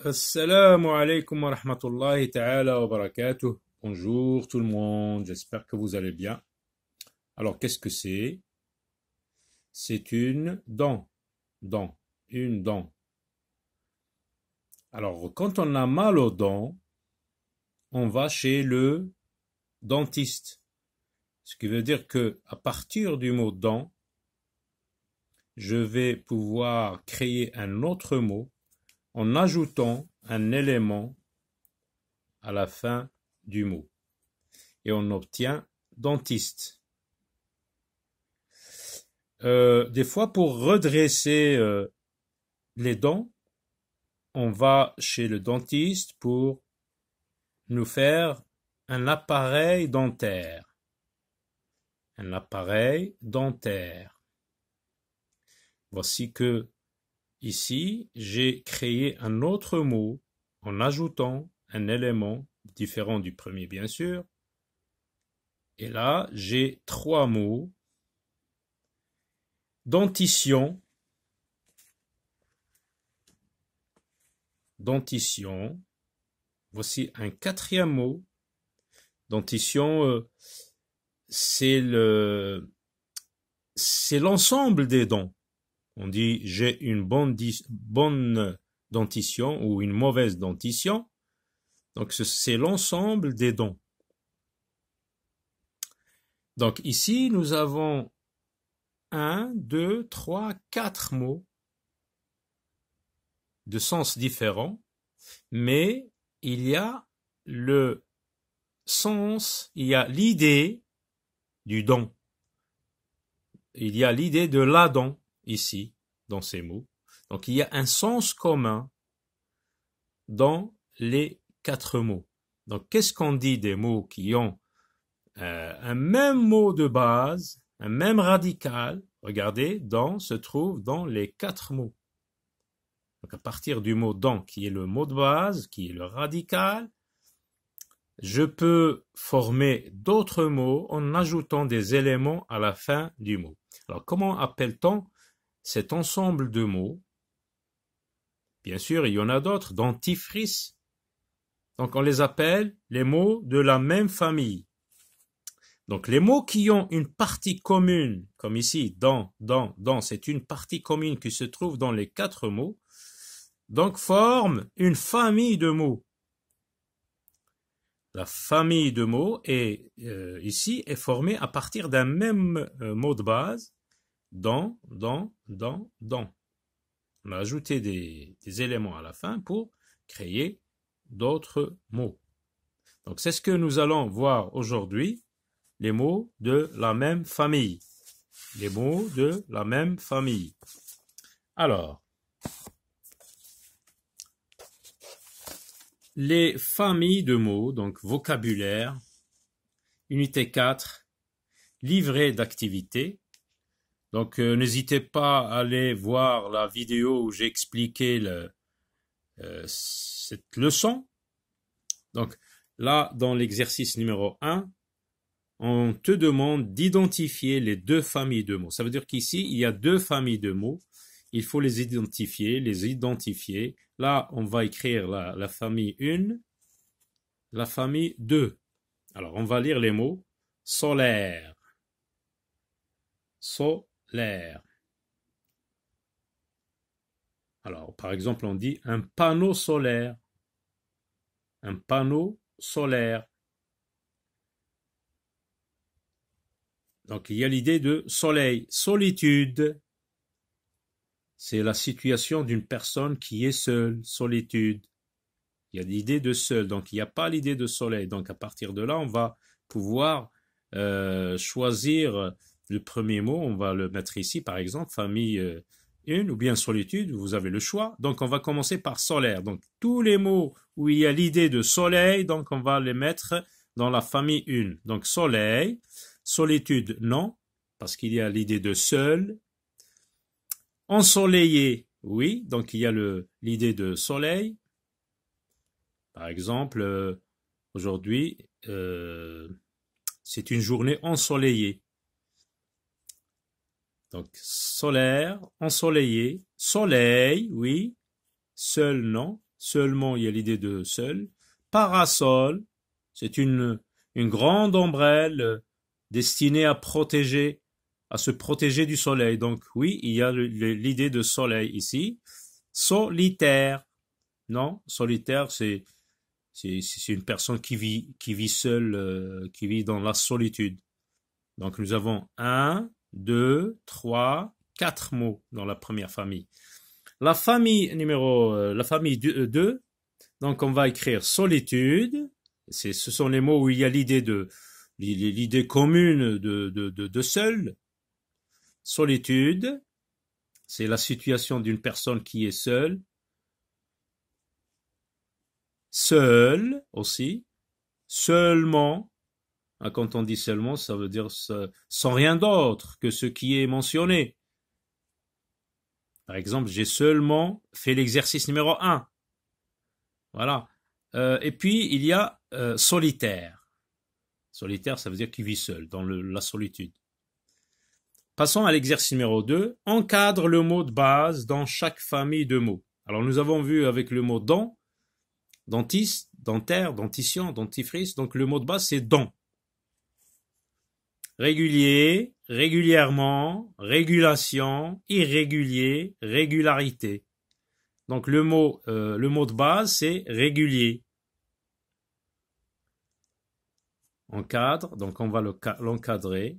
Assalamu alaikum wa rahmatullahi ta'ala wa barakatuh. Bonjour tout le monde, j'espère que vous allez bien. Alors, qu'est-ce que c'est? C'est une dent, une dent. Alors, quand on a mal aux dents, on va chez le dentiste. Ce qui veut dire que, à partir du mot dent, je vais pouvoir créer un autre mot en ajoutant un élément à la fin du mot. Et on obtient dentiste. Des fois, pour redresser les dents, on va chez le dentiste pour nous faire un appareil dentaire. Un appareil dentaire. Voici que ici, j'ai créé un autre mot en ajoutant un élément différent du premier, bien sûr. Et là, j'ai trois mots. Dentition, dentition. Voici un quatrième mot. Dentition, c'est l'ensemble des dents. On dit j'ai une bonne dentition ou une mauvaise dentition. Donc c'est l'ensemble des dents. Donc ici nous avons 1, 2, 3, 4 mots de sens différents, mais il y a le sens, il y a l'idée du dent. Il y a l'idée de la dent ici, dans ces mots. Donc il y a un sens commun dans les 4 mots. Donc qu'est-ce qu'on dit des mots qui ont un même mot de base, un même radical? Regardez, dent se trouve dans les 4 mots. Donc à partir du mot dent, qui est le mot de base, qui est le radical, je peux former d'autres mots en ajoutant des éléments à la fin du mot. Alors comment appelle-t-on cet ensemble de mots? Bien sûr, il y en a d'autres, dentifrice. Donc on les appelle les mots de la même famille. Donc les mots qui ont une partie commune, comme ici, dent, c'est une partie commune qui se trouve dans les 4 mots, donc forment une famille de mots. La famille de mots ici est formée à partir d'un même mot de base, dent. On a ajouté des éléments à la fin pour créer d'autres mots. Donc c'est ce que nous allons voir aujourd'hui, les mots de la même famille. Les mots de la même famille. Alors, les familles de mots, donc vocabulaire, unité 4, livret d'activité. Donc n'hésitez pas à aller voir la vidéo où j'ai expliqué cette leçon. Donc là, dans l'exercice numéro 1, on te demande d'identifier les 2 familles de mots. Ça veut dire qu'ici, il y a 2 familles de mots. Il faut les identifier. Là, on va écrire la famille 1, la famille 2. Alors, on va lire les mots. Solaire. Solaire. Alors, par exemple, on dit un panneau solaire. Un panneau solaire. Donc, il y a l'idée de soleil. Solitude. C'est la situation d'une personne qui est seule, solitude. Il y a l'idée de seul, donc il n'y a pas l'idée de soleil. Donc à partir de là, on va pouvoir choisir le premier mot. On va le mettre ici, par exemple, famille 1 ou bien solitude. Vous avez le choix. Donc on va commencer par solaire. Donc tous les mots où il y a l'idée de soleil, donc on va les mettre dans la famille 1. Donc soleil, solitude, non, parce qu'il y a l'idée de seul. Ensoleillé, oui, donc il y a l'idée de soleil. Par exemple, aujourd'hui, c'est une journée ensoleillée. Donc, solaire, ensoleillé, soleil, oui, seul, non, Seulement, il y a l'idée de seul. Parasol, c'est une grande ombrelle destinée à se protéger du soleil. Donc oui, il y a l'idée de soleil ici. Solitaire, non, solitaire, c'est une personne qui vit seule, qui vit dans la solitude. Donc nous avons 1, 2, 3, 4 mots dans la première famille. La famille 2, donc on va écrire solitude. Ce sont les mots où il y a l'idée commune de seul. Solitude, c'est la situation d'une personne qui est seule. Seul aussi. Seulement. Quand on dit seulement, ça veut dire sans rien d'autre que ce qui est mentionné. Par exemple, j'ai seulement fait l'exercice numéro 1. Voilà. Et puis, il y a solitaire. Solitaire, ça veut dire qu'il vit seul, dans la solitude. Passons à l'exercice numéro 2. Encadre le mot de base dans chaque famille de mots. Alors, nous avons vu avec le mot dent, dentiste, dentaire, dentition, dentifrice. Donc, le mot de base, c'est dent. Régulier, régulièrement, régulation, irrégulier, régularité. Donc le mot de base, c'est régulier. Encadre, donc on va l'encadrer.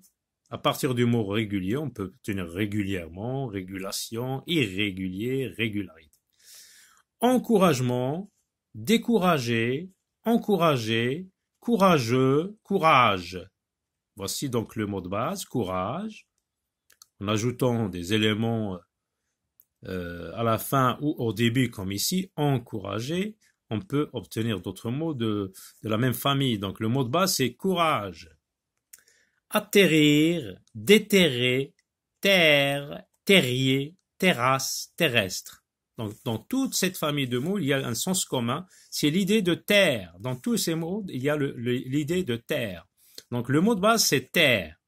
À partir du mot régulier, on peut obtenir régulièrement, régulation, irrégulier, régularité. Encouragement, décourager, encourager, courageux, courage. Voici donc le mot de base, courage. En ajoutant des éléments à la fin ou au début, comme ici, encourager, on peut obtenir d'autres mots de la même famille. Donc le mot de base, c'est courage. Atterrir, déterrer, terre, terrier, terrasse, terrestre. Donc dans toute cette famille de mots, il y a un sens commun, c'est l'idée de terre. Dans tous ces mots, il y a l'idée de terre. Donc le mot de base, c'est terre.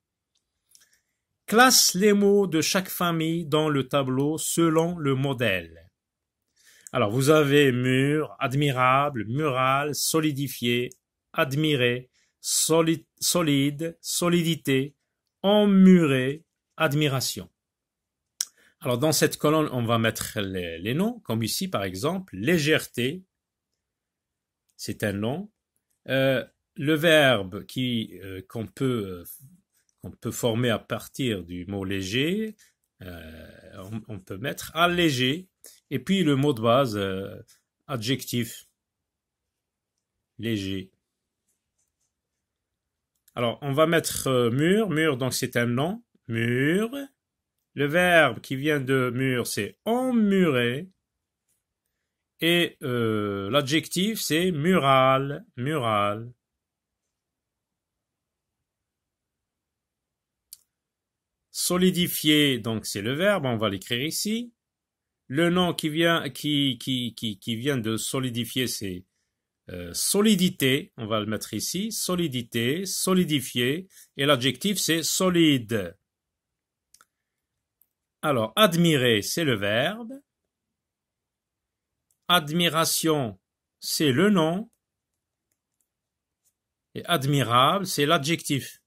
Classe les mots de chaque famille dans le tableau selon le modèle. Alors vous avez mur, admirable, mural, solidifié, admiré, solide, solidité, emmuré, admiration. Alors dans cette colonne, on va mettre les noms, comme ici par exemple, légèreté, c'est un nom. Le verbe qu'on peut former à partir du mot léger, on peut mettre allégé, et puis le mot de base, adjectif, léger. Alors, on va mettre mur, mur donc c'est un nom, mur. Le verbe qui vient de mur, c'est emmurer. Et l'adjectif, c'est mural, mural. Solidifier, donc c'est le verbe, on va l'écrire ici. Le nom qui vient de solidifier, c'est solidité, on va le mettre ici. Solidité, solidifier, et l'adjectif c'est solide. Alors, admirer, c'est le verbe. Admiration, c'est le nom. Et admirable, c'est l'adjectif.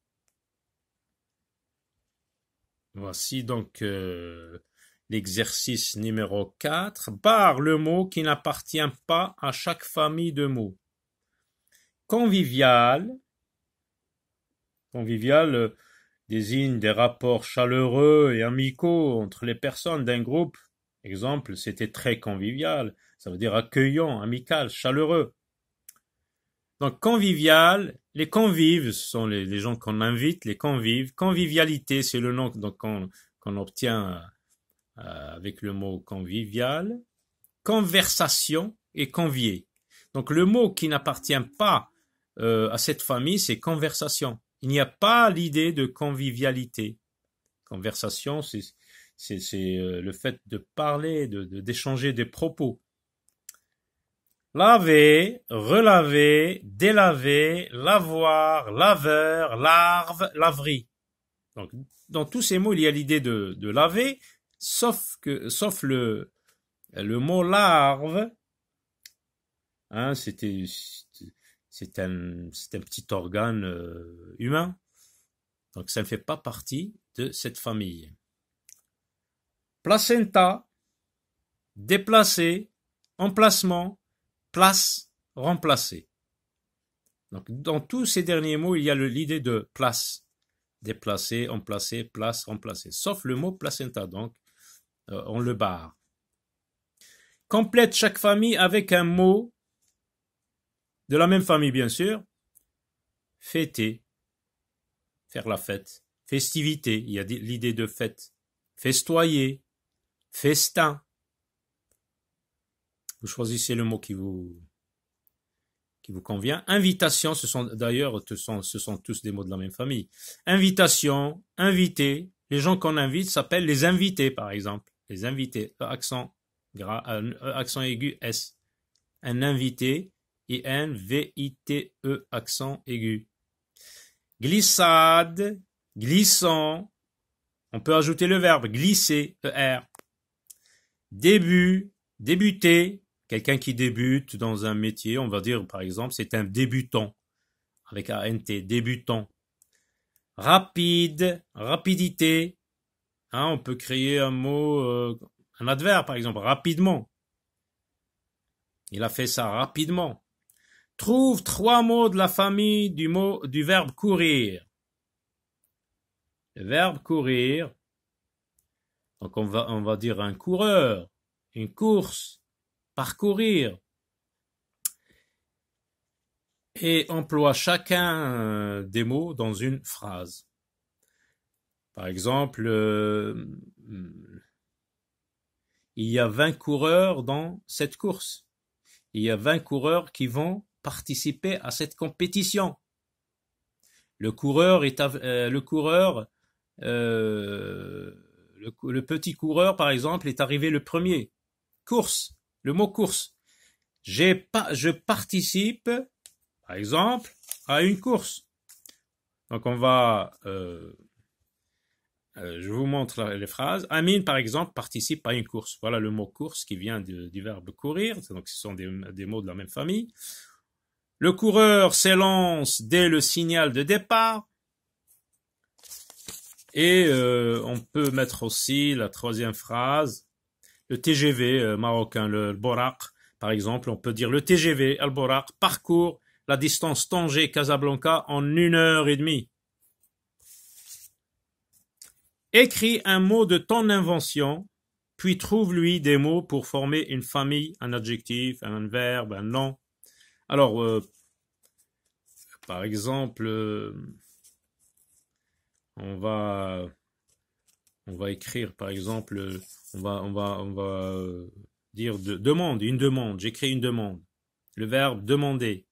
Voici donc l'exercice numéro 4. Barre le mot qui n'appartient pas à chaque famille de mots. Convivial. Convivial désigne des rapports chaleureux et amicaux entre les personnes d'un groupe. Exemple, c'était très convivial. Ça veut dire accueillant, amical, chaleureux. Donc convivial, les convives, ce sont les gens qu'on invite, les convives. Convivialité, c'est le nom qu'on obtient avec le mot convivial. Conversation et convier. Donc le mot qui n'appartient pas à cette famille, c'est conversation. Il n'y a pas l'idée de convivialité. Conversation, c'est le fait de parler, d'échanger des propos. Laver, relaver, délaver, lavoir, laveur, larve, laverie. Donc, dans tous ces mots, il y a l'idée de laver, sauf le mot larve, Hein, c'est un petit organe humain. Donc ça ne fait pas partie de cette famille. Placenta, déplacé, emplacement, place, remplacé. Donc dans tous ces derniers mots, il y a l'idée de place. Déplacé, emplacé, place, remplacé. Sauf le mot placenta, donc on le barre. Complète chaque famille avec un mot de la même famille, bien sûr. Fêter, faire la fête. Festivité, il y a l'idée de fête. Festoyer, festin. Vous choisissez le mot qui vous convient. Invitation, ce sont d'ailleurs ce sont tous des mots de la même famille. Invitation, invité. Les gens qu'on invite s'appellent les invités, par exemple. Les invités, accent aigu S. Un invité, I-N-V-I-T-E, accent aigu. Glissade, glissant. On peut ajouter le verbe glisser, ER. Début, débuter. Quelqu'un qui débute dans un métier, on va dire par exemple, c'est un débutant, avec A-N-T, débutant. Rapide, rapidité. Hein, on peut créer un mot, un adverbe par exemple, rapidement. Il a fait ça rapidement. Trouve 3 mots de la famille du verbe courir. Le verbe courir. Donc on va dire un coureur, une course, parcourir. Et emploie chacun des mots dans une phrase. Par exemple, il y a 20 coureurs dans cette course. Il y a 20 coureurs qui vont participer à cette compétition. Le petit coureur, par exemple, est arrivé le premier. Course, le mot course. Je participe, par exemple, à une course. Donc on va, je vous montre les phrases. Amine, par exemple, participe à une course. Voilà le mot course qui vient du verbe courir. Donc ce sont des mots de la même famille. Le coureur s'élance dès le signal de départ. Et on peut mettre aussi la troisième phrase. Le TGV marocain, le Borak, par exemple, on peut dire le TGV, Al Borak, parcourt la distance Tanger-Casablanca en 1h30. Écris un mot de ton invention, puis trouve-lui des mots pour former une famille, un adjectif, un verbe, un nom. Alors, par exemple, on va écrire, par exemple, on va dire demande, une demande. J'écris une demande. Le verbe demander.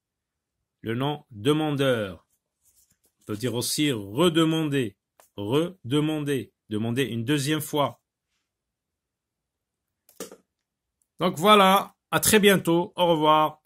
Le nom demandeur. On peut dire aussi redemander. Redemander. Demander une deuxième fois. Donc voilà. À très bientôt. Au revoir.